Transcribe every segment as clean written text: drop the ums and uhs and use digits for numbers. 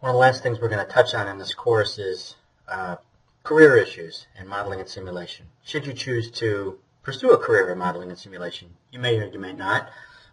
One of the last things we're going to touch on in this course is career issues in modeling and simulation. Should you choose to pursue a career in modeling and simulation, you may or you may not,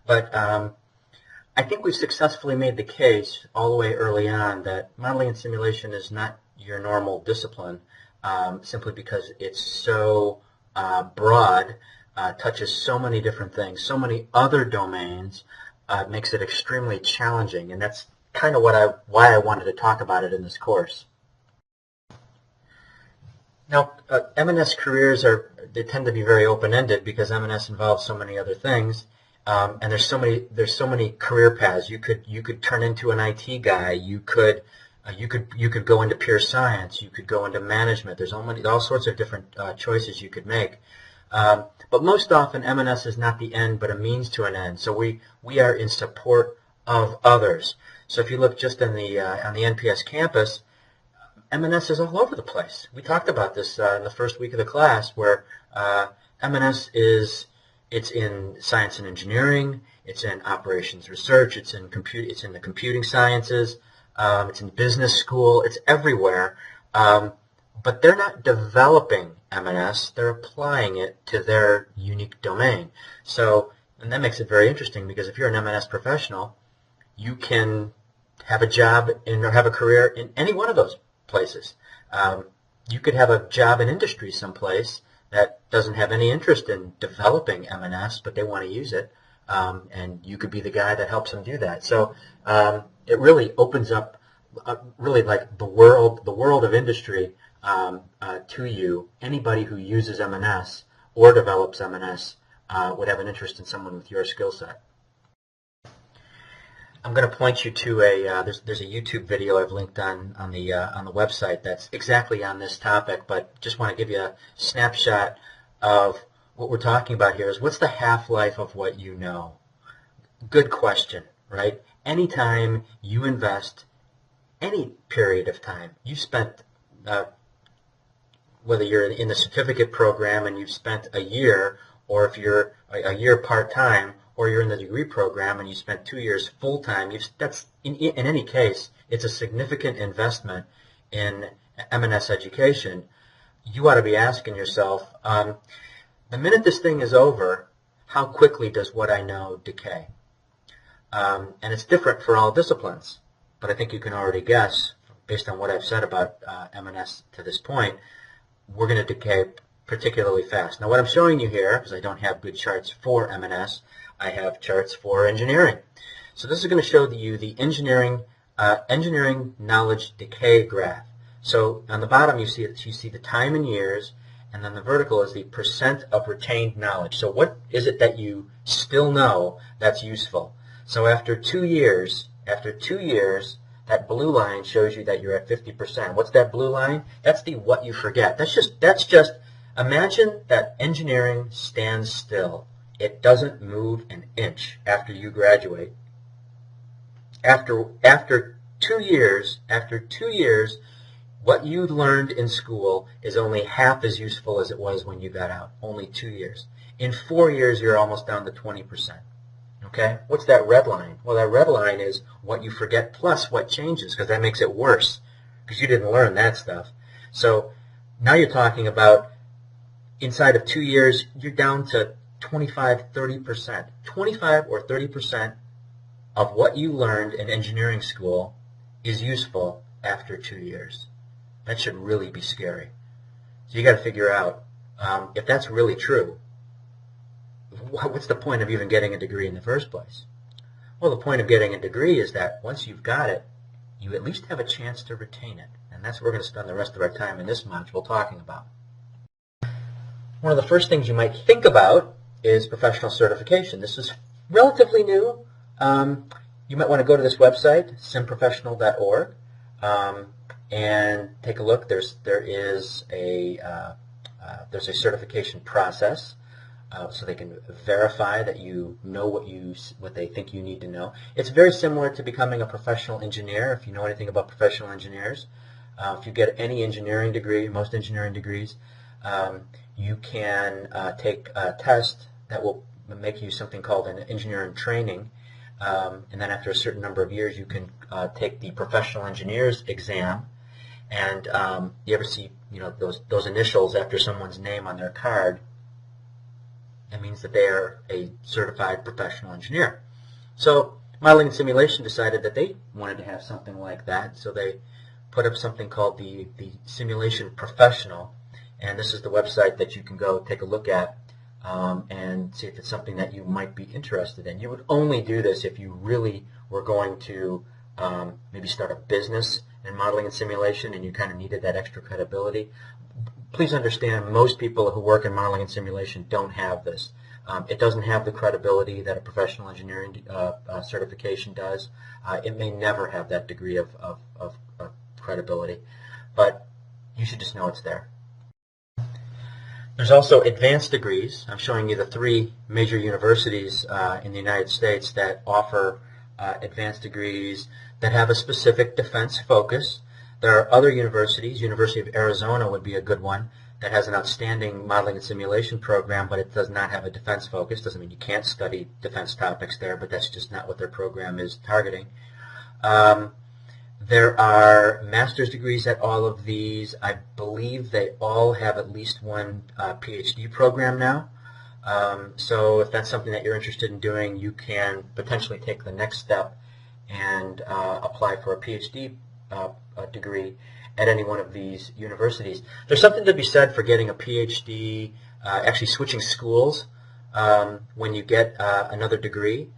but I think we've successfully made the case all the way early on that modeling and simulation is not your normal discipline simply because it's so broad, touches so many different things, so many other domains, makes it extremely challenging, and that's kind of why I wanted to talk about it in this course. Now, M&S careers they tend to be very open-ended because M&S involves so many other things, and there's so many career paths. You could turn into an IT guy. You could go into pure science. You could go into management. There's all sorts of different choices you could make. But most often, M&S is not the end, but a means to an end. So we are in support of others. So if you look just on the NPS campus, M&S is all over the place. We talked about this in the first week of the class, where M&S it's in science and engineering, it's in operations research, it's in the computing sciences, it's in business school, it's everywhere. But they're not developing M&S, they're applying it to their unique domain. And that makes it very interesting because if you're an M&S professional, you can have a job or have a career in any one of those places. You could have a job in industry someplace that doesn't have any interest in developing M&S, but they want to use it, and you could be the guy that helps them do that. So it really opens up really like the world of industry to you. Anybody who uses M&S or develops M&S would have an interest in someone with your skill set. I'm going to point you to there's a YouTube video I've linked on the website that's exactly on this topic, but just want to give you a snapshot of what we're talking about here. Is what's the half-life of what you know? Good question, right? Anytime you invest any period of time, you spent whether you're in the certificate program and you've spent a year, or if you're a year part-time, or you're in the degree program and you spent 2 years full-time, that's in any case, it's a significant investment in M&S education. You ought to be asking yourself, the minute this thing is over, how quickly does what I know decay? And it's different for all disciplines, but I think you can already guess, based on what I've said about M&S to this point, we're going to decay particularly fast. Now what I'm showing you here, because I don't have good charts for M&S, I have charts for engineering. So this is going to show you the engineering knowledge decay graph. So on the bottom you see the time in years, and then the vertical is the percent of retained knowledge. So what is it that you still know that's useful? So after 2 years, that blue line shows you that you're at 50%. What's that blue line? That's the what you forget. That's just imagine that engineering stands still. It doesn't move an inch after you graduate. After 2 years, what you learned in school is only half as useful as it was when you got out. Only 2 years. In 4 years, you're almost down to 20%. Okay? What's that red line? Well, that red line is what you forget plus what changes, because that makes it worse, because you didn't learn that stuff. So now you're talking about inside of 2 years, you're down to 25-30%. 25 or 30% of what you learned in engineering school is useful after 2 years. That should really be scary. So you got to figure out if that's really true. What's the point of even getting a degree in the first place? Well, the point of getting a degree is that once you've got it, you at least have a chance to retain it. And that's what we're going to spend the rest of our time in this module talking about. One of the first things you might think about is professional certification. This is relatively new. You might want to go to this website, simprofessional.org, and take a look. There's a certification process, so they can verify that you know what they think you need to know. It's very similar to becoming a professional engineer. If you know anything about professional engineers, if you get any engineering degree, most engineering degrees, you can take a test that will make you something called an engineering training. and then after a certain number of years you can take the professional engineer's exam. And you ever see, those initials after someone's name on their card? It means that they are a certified professional engineer. So modeling and simulation decided that they wanted to have something like that, so they put up something called the Simulation Professional, and this is the website that you can go take a look at and see if it's something that you might be interested in. You would only do this if you really were going to maybe start a business in modeling and simulation and you kind of needed that extra credibility. Please understand, most people who work in modeling and simulation don't have this. It doesn't have the credibility that a professional engineering certification does. It may never have that degree of credibility, but you should just know it's there. There's also advanced degrees. I'm showing you the 3 major universities in the United States that offer advanced degrees that have a specific defense focus. There are other universities. University of Arizona would be a good one that has an outstanding modeling and simulation program, but it does not have a defense focus. Doesn't mean you can't study defense topics there, but that's just not what their program is targeting. There are master's degrees at all of these. I believe they all have at least one PhD program now. So if that's something that you're interested in doing, you can potentially take the next step and apply for a PhD degree at any one of these universities. There's something to be said for getting a PhD, actually switching schools when you get another degree.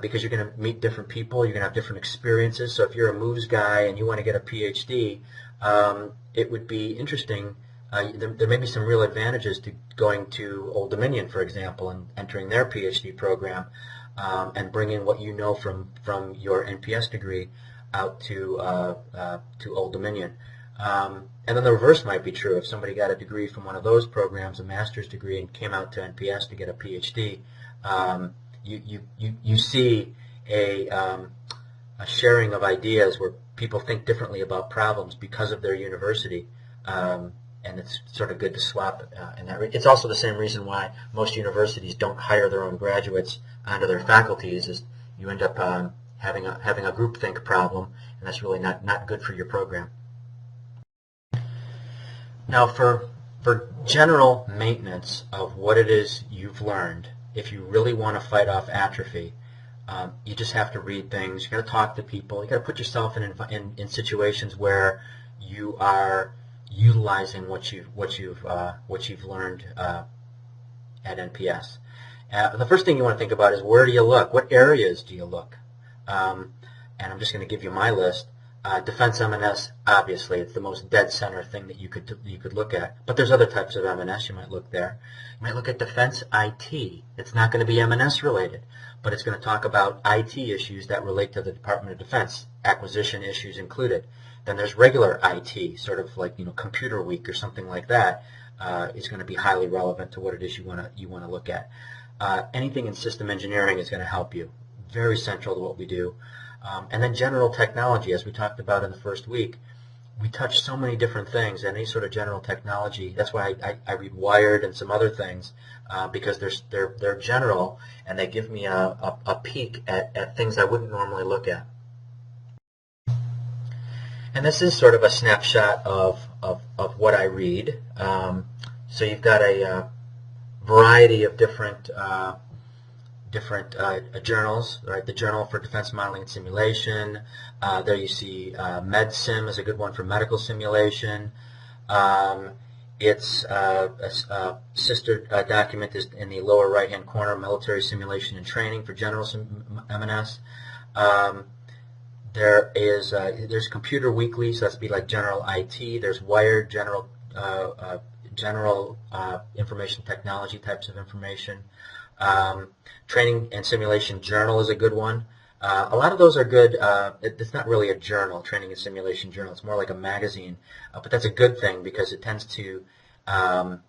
Because you're going to meet different people, you're going to have different experiences. So if you're a moves guy and you want to get a PhD, it would be interesting. There may be some real advantages to going to Old Dominion, for example, and entering their PhD program and bringing what you know from your NPS degree out to Old Dominion. And then the reverse might be true. If somebody got a degree from one of those programs, a master's degree, and came out to NPS to get a PhD, you see a sharing of ideas where people think differently about problems because of their university, and it's sort of good to swap in that. It's also the same reason why most universities don't hire their own graduates onto their faculties. Is you end up having a groupthink problem, and that's really not good for your program. Now, for general maintenance of what it is you've learned, if you really want to fight off atrophy, you just have to read things. You got to talk to people. You got to put yourself in situations where you are utilizing what you've learned at NPS. The first thing you want to think about is, where do you look? What areas do you look? And I'm just going to give you my list. Defense M&S, obviously, it's the most dead center thing that you could look at. But there's other types of M&S you might look there. You might look at defense IT. It's not going to be M&S related, but it's going to talk about IT issues that relate to the Department of Defense, acquisition issues included. Then there's regular IT, sort of like Computer Week or something like that, is going to be highly relevant to what it is you want to look at. Anything in system engineering is going to help you. Very central to what we do. And then general technology, as we talked about in the first week. We touch so many different things, and any sort of general technology. That's why I read Wired and some other things, because they're general, and they give me a peek at things I wouldn't normally look at. And this is sort of a snapshot of what I read. So you've got a variety of different journals, right? The Journal for Defense Modeling and Simulation. There you see MedSim is a good one for medical simulation. Its sister document is in the lower right-hand corner, Military Simulation and Training for General M&S. There's Computer Weekly, so that's be like General IT. There's Wired, General Information Technology types of information. Training and Simulation Journal is a good one. A lot of those are good. It's not really a journal, Training and Simulation Journal. It's more like a magazine, but that's a good thing because it tends to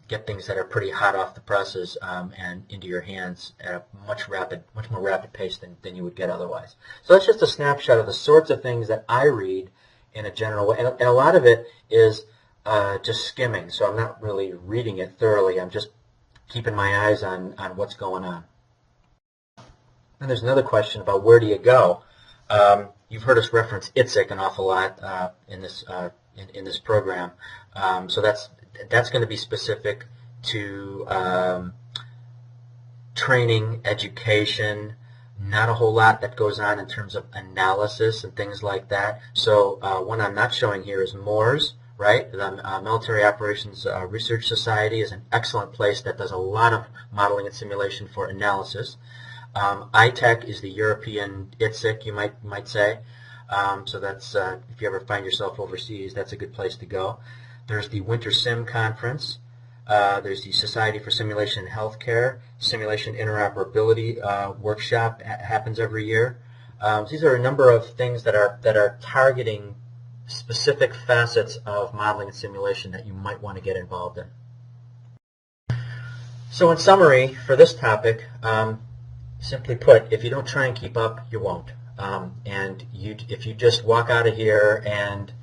get things that are pretty hot off the presses and into your hands at a much more rapid pace than you would get otherwise. So that's just a snapshot of the sorts of things that I read in a general way, and a lot of it is just skimming. So I'm not really reading it thoroughly. I'm just keeping my eyes on what's going on. And there's another question about where do you go. You've heard us reference ITSEC an awful lot in this program. So that's going to be specific to training, education, not a whole lot that goes on in terms of analysis and things like that. So one I'm not showing here is MORS, right? The Military Operations Research Society is an excellent place that does a lot of modeling and simulation for analysis. ITEC is the European ITSEC, you might say. So that's if you ever find yourself overseas, that's a good place to go. There's the Winter Sim Conference. There's the Society for Simulation in Healthcare. Simulation Interoperability Workshop happens every year. These are a number of things that are targeting specific facets of modeling and simulation that you might want to get involved in. So in summary, for this topic, simply put, if you don't try and keep up, you won't. And if you just walk out of here and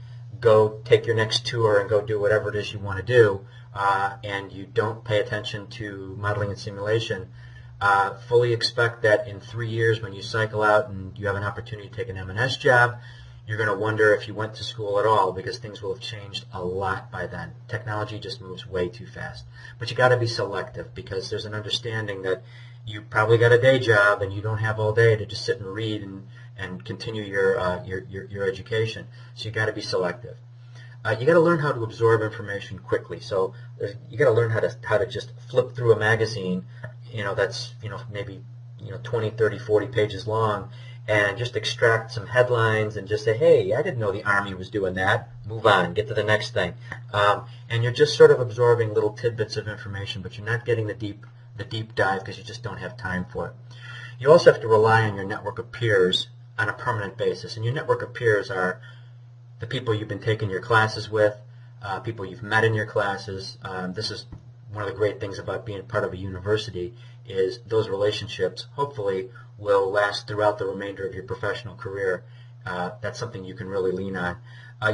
go take your next tour and go do whatever it is you want to do, and you don't pay attention to modeling and simulation, fully expect that in 3 years when you cycle out and you have an opportunity to take an M&S job, you're going to wonder if you went to school at all, because things will have changed a lot by then. Technology just moves way too fast. But you got to be selective, because there's an understanding that you probably got a day job and you don't have all day to just sit and read and continue your education. So you got to be selective. You got to learn how to absorb information quickly. So you got to learn how to just flip through a magazine, that's maybe 20, 30, 40 pages long, and just extract some headlines and just say, hey, I didn't know the Army was doing that. Move on, get to the next thing. And you're just sort of absorbing little tidbits of information, but you're not getting the deep dive because you just don't have time for it. You also have to rely on your network of peers on a permanent basis. And your network of peers are the people you've been taking your classes with, people you've met in your classes. This is one of the great things about being part of a university, is those relationships hopefully will last throughout the remainder of your professional career. That's something you can really lean on.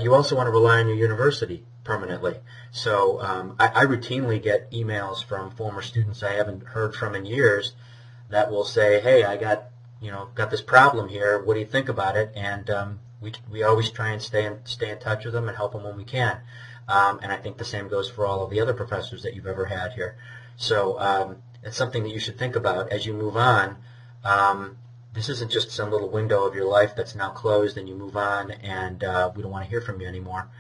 You also want to rely on your university permanently. So I routinely get emails from former students I haven't heard from in years that will say, hey, I got this problem here, what do you think about it? And we always try and stay in touch with them and help them when we can. And I think the same goes for all of the other professors that you've ever had here. So it's something that you should think about as you move on. This isn't just some little window of your life that's now closed and you move on and we don't want to hear from you anymore.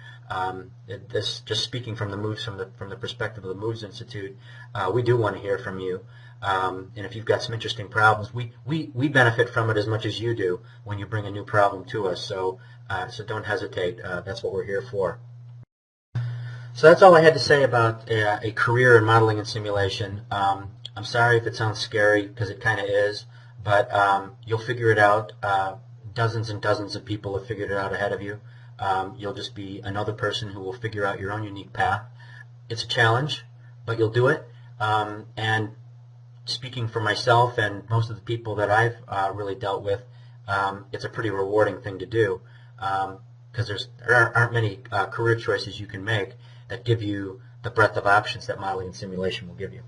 This, just speaking from the perspective of the Moves Institute, we do want to hear from you. And if you've got some interesting problems, we benefit from it as much as you do when you bring a new problem to us. So don't hesitate. That's what we're here for. So that's all I had to say about a career in modeling and simulation. I'm sorry if it sounds scary, because it kind of is, but you'll figure it out. Dozens and dozens of people have figured it out ahead of you. You'll just be another person who will figure out your own unique path. It's a challenge, but you'll do it. And speaking for myself and most of the people that I've really dealt with, it's a pretty rewarding thing to do, because there aren't many career choices you can make that give you the breadth of options that modeling and simulation will give you.